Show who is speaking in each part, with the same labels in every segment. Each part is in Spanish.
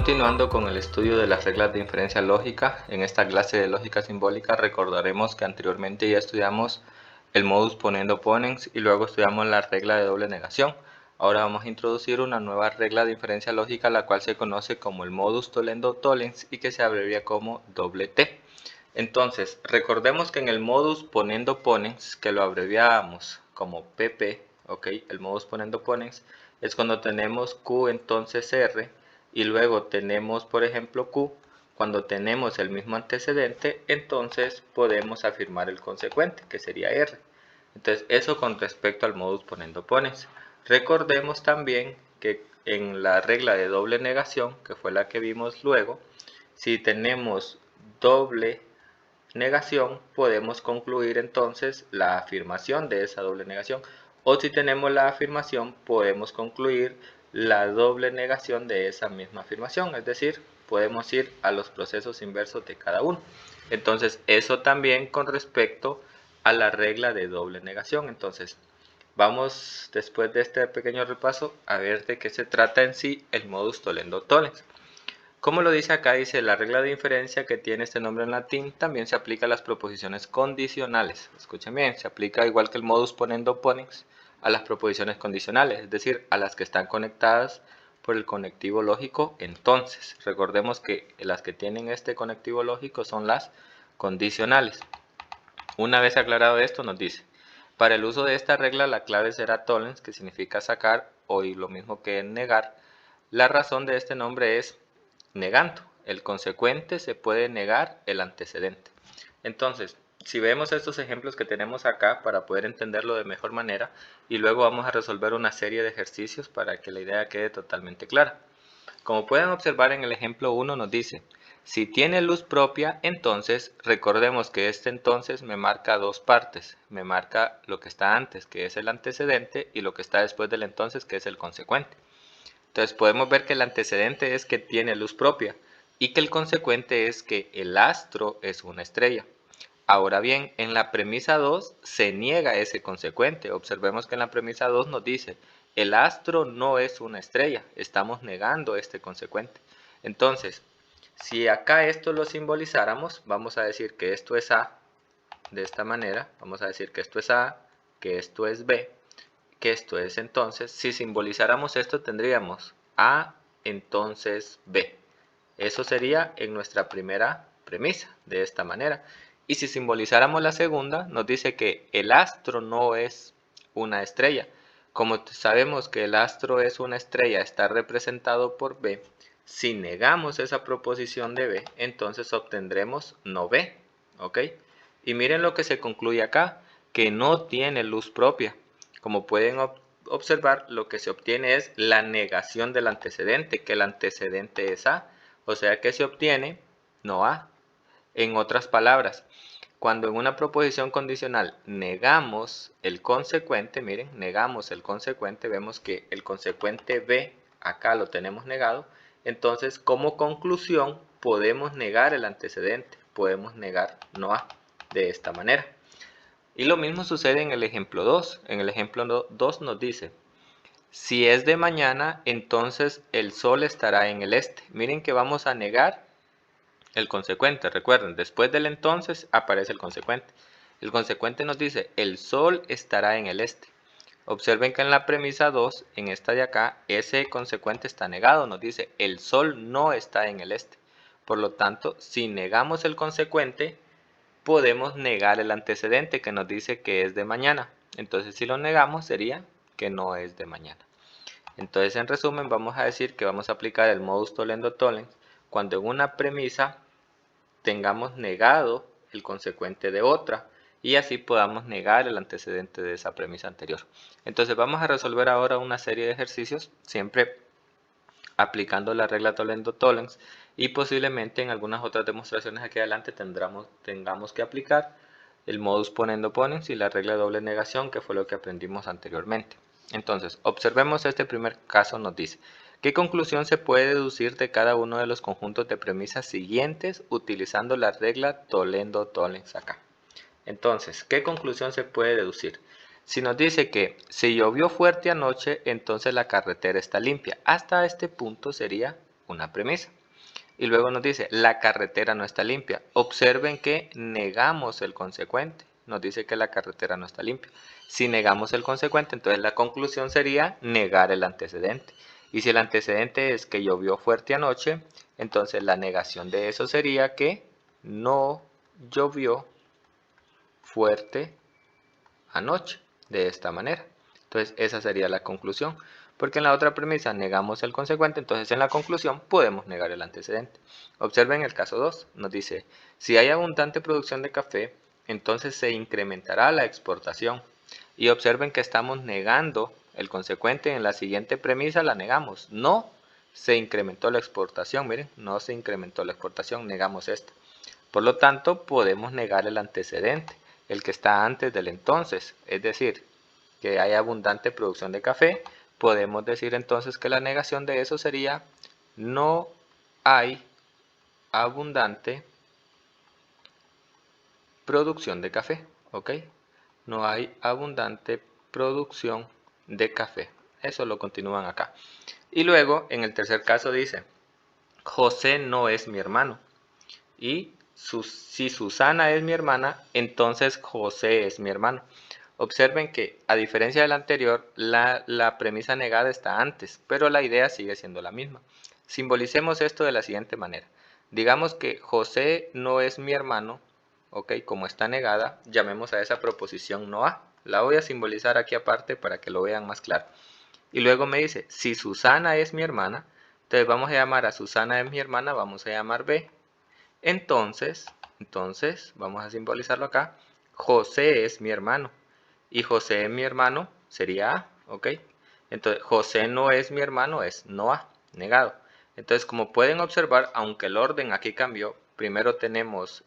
Speaker 1: Continuando con el estudio de las reglas de inferencia lógica, en esta clase de lógica simbólica recordaremos que anteriormente ya estudiamos el modus ponendo ponens y luego estudiamos la regla de doble negación. Ahora vamos a introducir una nueva regla de inferencia lógica, la cual se conoce como el modus tollendo tollens y que se abrevia como doble T. Entonces, recordemos que en el modus ponendo ponens, que lo abreviamos como PP, el modus ponendo ponens es cuando tenemos Q entonces R y luego tenemos, por ejemplo, Q. Cuando tenemos el mismo antecedente, entonces podemos afirmar el consecuente, que sería R. Entonces, eso con respecto al modus ponendo ponens. Recordemos también que en la regla de doble negación, que fue la que vimos luego, si tenemos doble negación, podemos concluir entonces la afirmación de esa doble negación. O si tenemos la afirmación, podemos concluir la doble negación de esa misma afirmación. Es decir, podemos ir a los procesos inversos de cada uno. Entonces, eso también con respecto a la regla de doble negación. Entonces, vamos después de este pequeño repaso a ver de qué se trata en sí el modus tollendo tollens. Como lo dice acá, dice la regla de inferencia que tiene este nombre en latín también se aplica a las proposiciones condicionales. Escuchen bien, se aplica igual que el modus ponendo ponens a las proposiciones condicionales, es decir, a las que están conectadas por el conectivo lógico entonces. Recordemos que las que tienen este conectivo lógico son las condicionales. Una vez aclarado esto, nos dice, para el uso de esta regla la clave será tollens, que significa sacar o lo mismo que negar. La razón de este nombre es negando. El consecuente se puede negar el antecedente. Entonces, si vemos estos ejemplos que tenemos acá para poder entenderlo de mejor manera, y luego vamos a resolver una serie de ejercicios para que la idea quede totalmente clara. Como pueden observar en el ejemplo 1 nos dice, si tiene luz propia, entonces recordemos que este entonces me marca dos partes. Me marca lo que está antes, que es el antecedente, y lo que está después del entonces, que es el consecuente. Entonces podemos ver que el antecedente es que tiene luz propia y que el consecuente es que el astro es una estrella. Ahora bien, en la premisa 2 se niega ese consecuente. Observemos que en la premisa 2 nos dice, el astro no es una estrella. Estamos negando este consecuente. Entonces, si acá esto lo simbolizáramos, vamos a decir que esto es A, de esta manera. Vamos a decir que esto es A, que esto es B, que esto es entonces, si simbolizáramos esto tendríamos A entonces B. Eso sería en nuestra primera premisa, de esta manera. Y si simbolizáramos la segunda, nos dice que el astro no es una estrella. Como sabemos que el astro es una estrella, está representado por B, si negamos esa proposición de B, entonces obtendremos no B, ¿ok? Y miren lo que se concluye acá, que no tiene luz propia. Como pueden observar, lo que se obtiene es la negación del antecedente, que el antecedente es A. O sea que se obtiene no A. En otras palabras, cuando en una proposición condicional negamos el consecuente, miren, negamos el consecuente, vemos que el consecuente B, acá lo tenemos negado, entonces como conclusión podemos negar el antecedente, podemos negar no A, de esta manera. Y lo mismo sucede en el ejemplo 2. En el ejemplo 2 nos dice, si es de mañana, entonces el sol estará en el este. Miren que vamos a negar el consecuente. Recuerden, después del entonces aparece el consecuente. El consecuente nos dice, el sol estará en el este. Observen que en la premisa 2, en esta de acá, ese consecuente está negado. Nos dice, el sol no está en el este. Por lo tanto, si negamos el consecuente, podemos negar el antecedente que nos dice que es de mañana. Entonces si lo negamos sería que no es de mañana. Entonces en resumen vamos a decir que vamos a aplicar el modus tollendo tollens cuando en una premisa tengamos negado el consecuente de otra y así podamos negar el antecedente de esa premisa anterior. Entonces vamos a resolver ahora una serie de ejercicios siempre aplicando la regla tollendo tollens y posiblemente en algunas otras demostraciones aquí adelante tengamos que aplicar el modus ponendo ponens y la regla de doble negación, que fue lo que aprendimos anteriormente. Entonces, observemos este primer caso. Nos dice, ¿qué conclusión se puede deducir de cada uno de los conjuntos de premisas siguientes utilizando la regla tollendo tollens acá? Entonces, ¿qué conclusión se puede deducir? Si nos dice que si llovió fuerte anoche, entonces la carretera está limpia. Hasta este punto sería una premisa. Y luego nos dice, la carretera no está limpia. Observen que negamos el consecuente. Nos dice que la carretera no está limpia. Si negamos el consecuente, entonces la conclusión sería negar el antecedente. Y si el antecedente es que llovió fuerte anoche, entonces la negación de eso sería que no llovió fuerte anoche, de esta manera. Entonces esa sería la conclusión, porque en la otra premisa negamos el consecuente, entonces en la conclusión podemos negar el antecedente. Observen el caso 2, nos dice, si hay abundante producción de café, entonces se incrementará la exportación. Y observen que estamos negando el consecuente, en la siguiente premisa la negamos, no se incrementó la exportación, miren, no se incrementó la exportación, negamos esta. Por lo tanto, podemos negar el antecedente, el que está antes del entonces, es decir, que hay abundante producción de café. Podemos decir entonces que la negación de eso sería no hay abundante producción de café, ¿ok? No hay abundante producción de café. Eso lo continúan acá. Y luego, en el tercer caso dice, José no es mi hermano. Y si Susana es mi hermana, entonces José es mi hermano. Observen que, a diferencia del anterior, la premisa negada está antes, pero la idea sigue siendo la misma. Simbolicemos esto de la siguiente manera. Digamos que José no es mi hermano, ok, como está negada, llamemos a esa proposición no A. La voy a simbolizar aquí aparte para que lo vean más claro. Y luego me dice, si Susana es mi hermana, entonces vamos a llamar a Susana es mi hermana, vamos a llamar B. Entonces, vamos a simbolizarlo acá, José es mi hermano. Y José es mi hermano sería A, ¿ok? Entonces, José no es mi hermano es no A, negado. Entonces, como pueden observar, aunque el orden aquí cambió, primero tenemos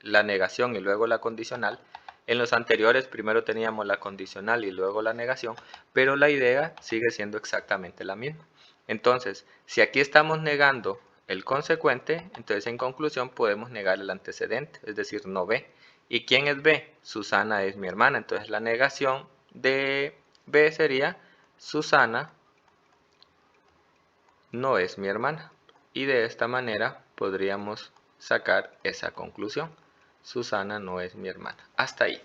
Speaker 1: la negación y luego la condicional. En los anteriores primero teníamos la condicional y luego la negación, pero la idea sigue siendo exactamente la misma. Entonces, si aquí estamos negando el consecuente, entonces en conclusión podemos negar el antecedente, es decir, no B. ¿Y quién es B? Susana es mi hermana, entonces la negación de B sería Susana no es mi hermana. Y de esta manera podríamos sacar esa conclusión. Susana no es mi hermana. Hasta ahí.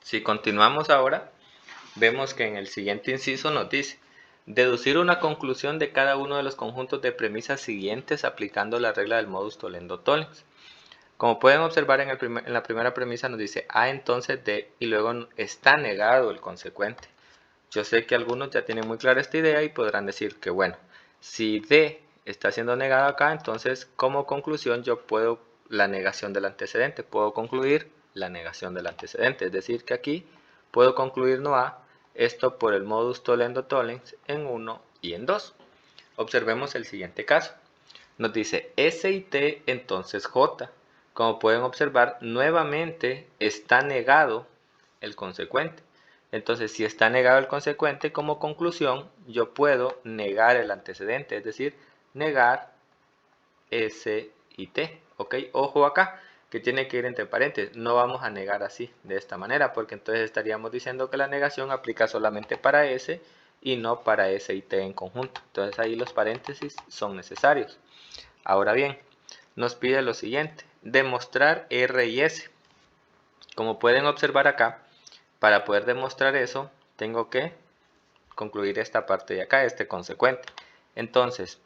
Speaker 1: Si continuamos ahora, vemos que en el siguiente inciso nos dice deducir una conclusión de cada uno de los conjuntos de premisas siguientes aplicando la regla del modus tollendo tollens. Como pueden observar en la primera premisa nos dice A entonces D y luego está negado el consecuente. Yo sé que algunos ya tienen muy clara esta idea y podrán decir que bueno, si D está siendo negado acá, entonces como conclusión yo puedo la negación del antecedente, puedo concluir la negación del antecedente, es decir que aquí puedo concluir no A, esto por el modus tollendo tollens en 1 y en 2. Observemos el siguiente caso. Nos dice S y T, entonces J. Como pueden observar, nuevamente está negado el consecuente. Entonces, si está negado el consecuente, como conclusión, yo puedo negar el antecedente, es decir, negar S y T. ¿Ok? Ojo acá, que tiene que ir entre paréntesis. No vamos a negar así, de esta manera, porque entonces estaríamos diciendo que la negación aplica solamente para S y no para S y T en conjunto. Entonces ahí los paréntesis son necesarios. Ahora bien, nos pide lo siguiente, demostrar R y S. Como pueden observar acá, para poder demostrar eso, tengo que concluir esta parte de acá, este consecuente. Entonces,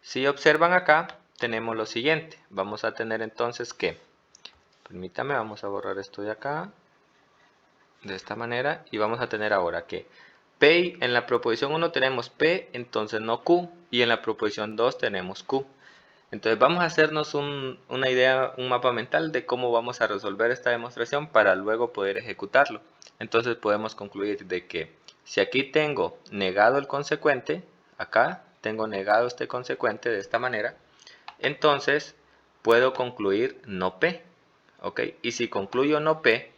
Speaker 1: si observan acá, tenemos lo siguiente. Vamos a tener entonces que, permítame, vamos a borrar esto de acá, de esta manera, y vamos a tener ahora que P, en la proposición 1 tenemos P, entonces no Q, y en la proposición 2 tenemos Q. Entonces vamos a hacernos una idea, un mapa mental de cómo vamos a resolver esta demostración para luego poder ejecutarlo. Entonces podemos concluir de que si aquí tengo negado el consecuente, acá tengo negado este consecuente de esta manera, entonces puedo concluir no P, ¿ok? Y si concluyo no P,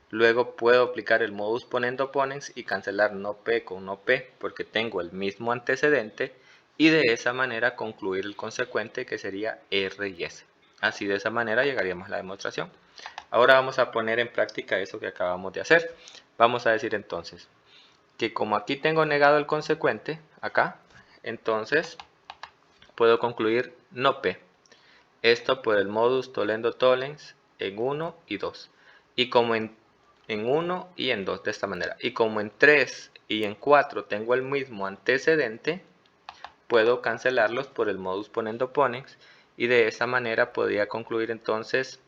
Speaker 1: luego puedo aplicar el modus ponendo ponens y cancelar no P con no P porque tengo el mismo antecedente y de esa manera concluir el consecuente que sería R y S. Así de esa manera llegaríamos a la demostración. Ahora vamos a poner en práctica eso que acabamos de hacer. Vamos a decir entonces que como aquí tengo negado el consecuente, acá, entonces puedo concluir no P. Esto por el modus tollendo tollens en 1 y 2. Y como en 1 y en 2 de esta manera. Y como en 3 y en 4 tengo el mismo antecedente, puedo cancelarlos por el modus ponendo ponens y de esa manera podría concluir entonces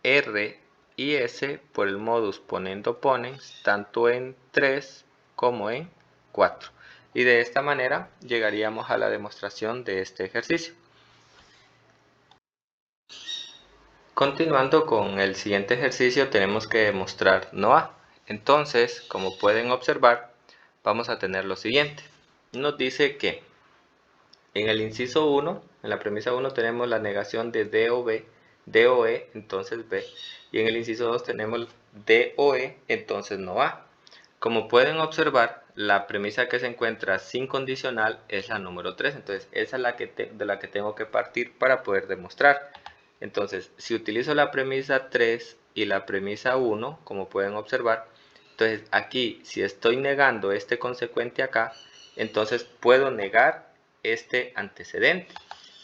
Speaker 1: R y S por el modus ponendo ponens tanto en 3 como en 4. Y de esta manera llegaríamos a la demostración de este ejercicio. Continuando con el siguiente ejercicio, tenemos que demostrar no A. Entonces, como pueden observar, vamos a tener lo siguiente. Nos dice que en el inciso 1, en la premisa 1, tenemos la negación de D o B, D o E, entonces B. Y en el inciso 2 tenemos D o E, entonces no A. Como pueden observar, la premisa que se encuentra sin condicional es la número 3. Entonces, esa es de la que tengo que partir para poder demostrar. Entonces, si utilizo la premisa 3 y la premisa 1, como pueden observar, entonces aquí, si estoy negando este consecuente acá, entonces puedo negar este antecedente.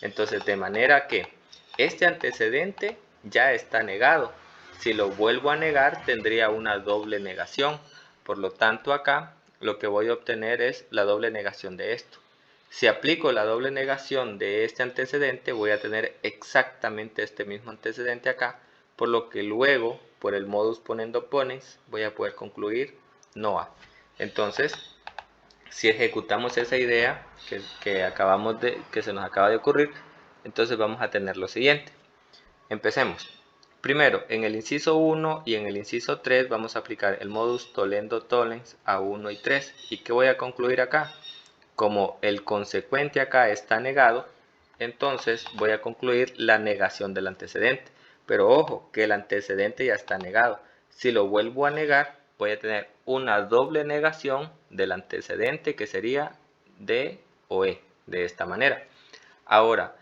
Speaker 1: Entonces, de manera que este antecedente ya está negado. Si lo vuelvo a negar, tendría una doble negación. Por lo tanto, acá lo que voy a obtener es la doble negación de esto. Si aplico la doble negación de este antecedente, voy a tener exactamente este mismo antecedente acá, por lo que luego, por el modus ponendo ponens, voy a poder concluir no A. Entonces, si ejecutamos esa idea que se nos acaba de ocurrir, entonces vamos a tener lo siguiente. Empecemos. Primero, en el inciso 1 y en el inciso 3 vamos a aplicar el modus tollendo tollens a 1 y 3. ¿Y qué voy a concluir acá? Como el consecuente acá está negado, entonces voy a concluir la negación del antecedente. Pero ojo, que el antecedente ya está negado. Si lo vuelvo a negar, voy a tener una doble negación del antecedente que sería D o E, de esta manera. Ahora,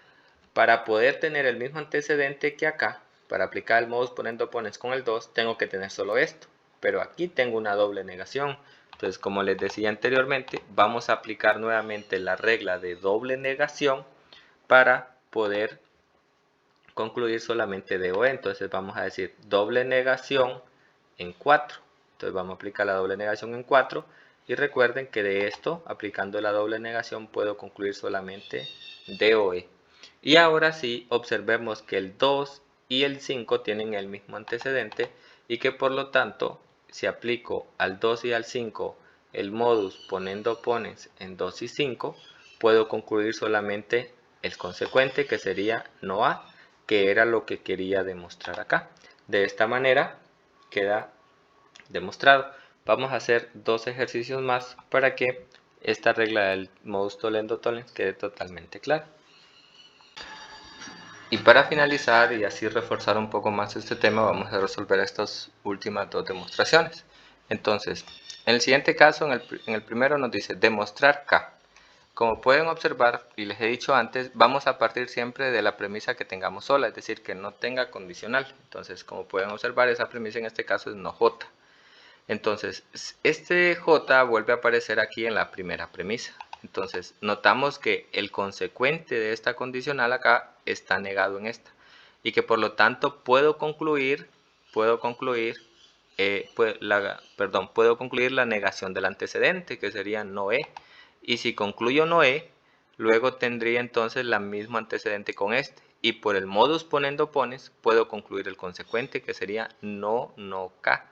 Speaker 1: para poder tener el mismo antecedente que acá, para aplicar el modus ponendo ponens con el 2, tengo que tener solo esto. Pero aquí tengo una doble negación. Entonces, como les decía anteriormente, vamos a aplicar nuevamente la regla de doble negación para poder concluir solamente D o E. Entonces vamos a decir doble negación en 4. Entonces vamos a aplicar la doble negación en 4. Y recuerden que de esto, aplicando la doble negación, puedo concluir solamente D o E. Y ahora sí, observemos que el 2 y el 5 tienen el mismo antecedente y que por lo tanto, si aplico al 2 y al 5 el modus ponendo ponens en 2 y 5, puedo concluir solamente el consecuente, que sería no A, que era lo que quería demostrar acá. De esta manera queda demostrado. Vamos a hacer dos ejercicios más para que esta regla del modus tollendo tollens quede totalmente clara. Y para finalizar y así reforzar un poco más este tema, vamos a resolver estas últimas dos demostraciones. Entonces, en el siguiente caso, en el primero nos dice demostrar K. Como pueden observar, y les he dicho antes, vamos a partir siempre de la premisa que tengamos sola, es decir, que no tenga condicional. Entonces, como pueden observar, esa premisa en este caso es no J. Entonces, este J vuelve a aparecer aquí en la primera premisa. Entonces, notamos que el consecuente de esta condicional acá está negado en esta. Y que por lo tanto puedo concluir la negación del antecedente, que sería no E. Y si concluyo no E, luego tendría entonces el mismo antecedente con este. Y por el modus ponendo ponens, puedo concluir el consecuente, que sería no K.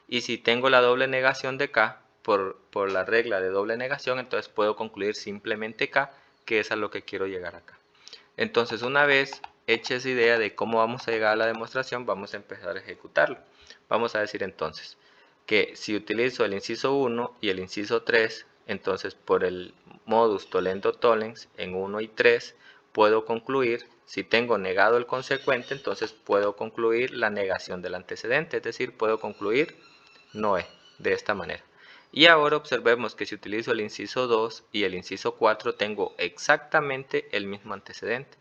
Speaker 1: Y si tengo la doble negación de K, por la regla de doble negación, entonces puedo concluir simplemente K, que es a lo que quiero llegar acá. Entonces, una vez hecha esa idea de cómo vamos a llegar a la demostración, vamos a empezar a ejecutarlo. Vamos a decir entonces que si utilizo el inciso 1 y el inciso 3, entonces por el modus tollendo tollens en 1 y 3, puedo concluir, si tengo negado el consecuente, entonces puedo concluir la negación del antecedente, es decir, puedo concluir no E, de esta manera. Y ahora observemos que si utilizo el inciso 2 y el inciso 4 tengo exactamente el mismo antecedente.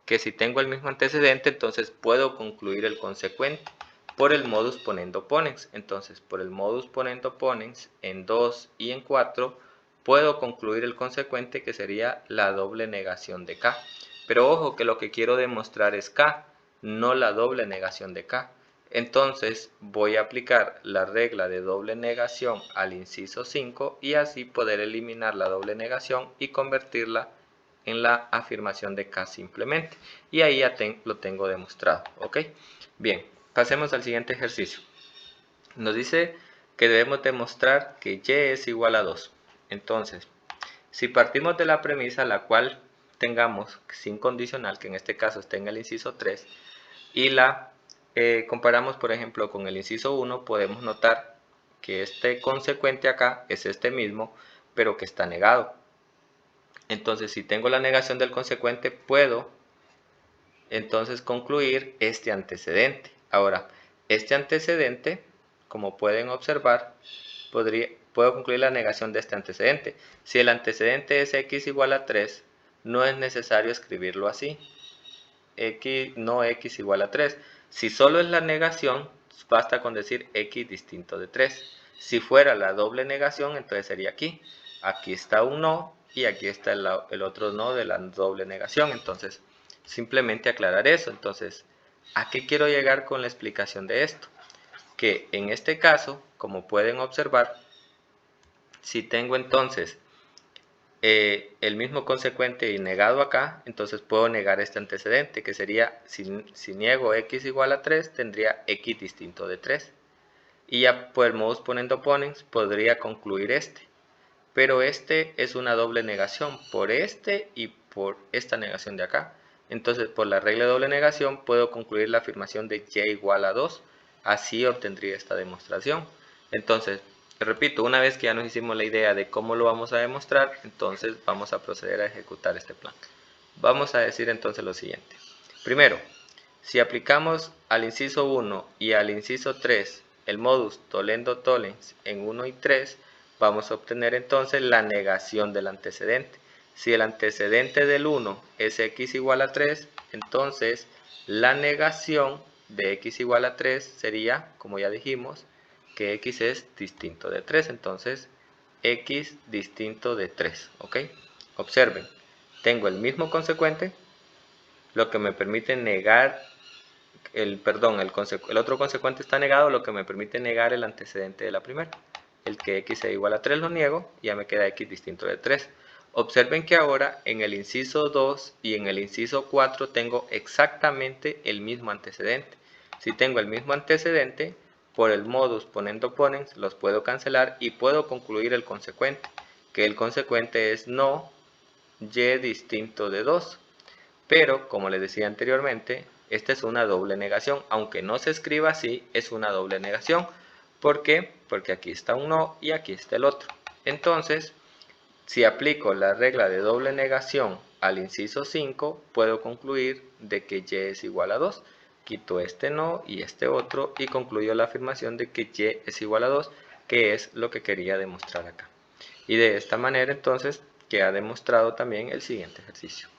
Speaker 1: Que si tengo el mismo antecedente, entonces puedo concluir el consecuente por el modus ponendo ponens. Entonces, por el modus ponendo ponens en 2 y en 4 puedo concluir el consecuente, que sería la doble negación de K. Pero ojo que lo que quiero demostrar es K, no la doble negación de K. Entonces voy a aplicar la regla de doble negación al inciso 5 y así poder eliminar la doble negación y convertirla en la afirmación de K simplemente. Y ahí ya lo tengo demostrado. ¿Ok? Bien, pasemos al siguiente ejercicio. Nos dice que debemos demostrar que Y es igual a 2. Entonces, si partimos de la premisa la cual tengamos sin condicional, que en este caso está en el inciso 3, y la comparamos por ejemplo con el inciso 1, podemos notar que este consecuente acá es este mismo, pero que está negado. Entonces, si tengo la negación del consecuente, puedo entonces concluir este antecedente. Ahora, este antecedente, como pueden observar, puedo concluir la negación de este antecedente. Si el antecedente es x igual a 3, no es necesario escribirlo así. No x igual a 3. Si solo es la negación, basta con decir x distinto de 3. Si fuera la doble negación, entonces sería aquí. Aquí está un no y aquí está el otro no de la doble negación. Entonces, simplemente aclarar eso. Entonces, ¿a qué quiero llegar con la explicación de esto? Que en este caso, como pueden observar, si tengo entonces el mismo consecuente y negado acá, entonces puedo negar este antecedente, que sería, si niego x igual a 3, tendría x distinto de 3. Y ya por el modus ponendo ponens podría concluir este. Pero este es una doble negación por este y por esta negación de acá. Entonces, por la regla de doble negación, puedo concluir la afirmación de y igual a 2. Así obtendría esta demostración. Entonces, repito, una vez que ya nos hicimos la idea de cómo lo vamos a demostrar, entonces vamos a proceder a ejecutar este plan. Vamos a decir entonces lo siguiente. Primero, si aplicamos al inciso 1 y al inciso 3 el modus tollendo tollens en 1 y 3, vamos a obtener entonces la negación del antecedente. Si el antecedente del 1 es x igual a 3, entonces la negación de x igual a 3 sería, como ya dijimos, que x es distinto de 3. Entonces, x distinto de 3. ¿Ok? Observen, tengo el mismo consecuente, lo que me permite negar el otro consecuente está negado, lo que me permite negar el antecedente de la primera. El que x sea igual a 3 lo niego y ya me queda x distinto de 3. Observen que ahora en el inciso 2 y en el inciso 4 tengo exactamente el mismo antecedente. Si tengo el mismo antecedente, por el modus ponendo ponens los puedo cancelar y puedo concluir el consecuente, que el consecuente es no y distinto de 2. Pero, como les decía anteriormente, esta es una doble negación. Aunque no se escriba así, es una doble negación. ¿Por qué? Porque aquí está un no y aquí está el otro. Entonces, si aplico la regla de doble negación al inciso 5, puedo concluir de que y es igual a 2. Quito este no y este otro y concluyo la afirmación de que y es igual a 2, que es lo que quería demostrar acá. Y de esta manera entonces queda demostrado también el siguiente ejercicio.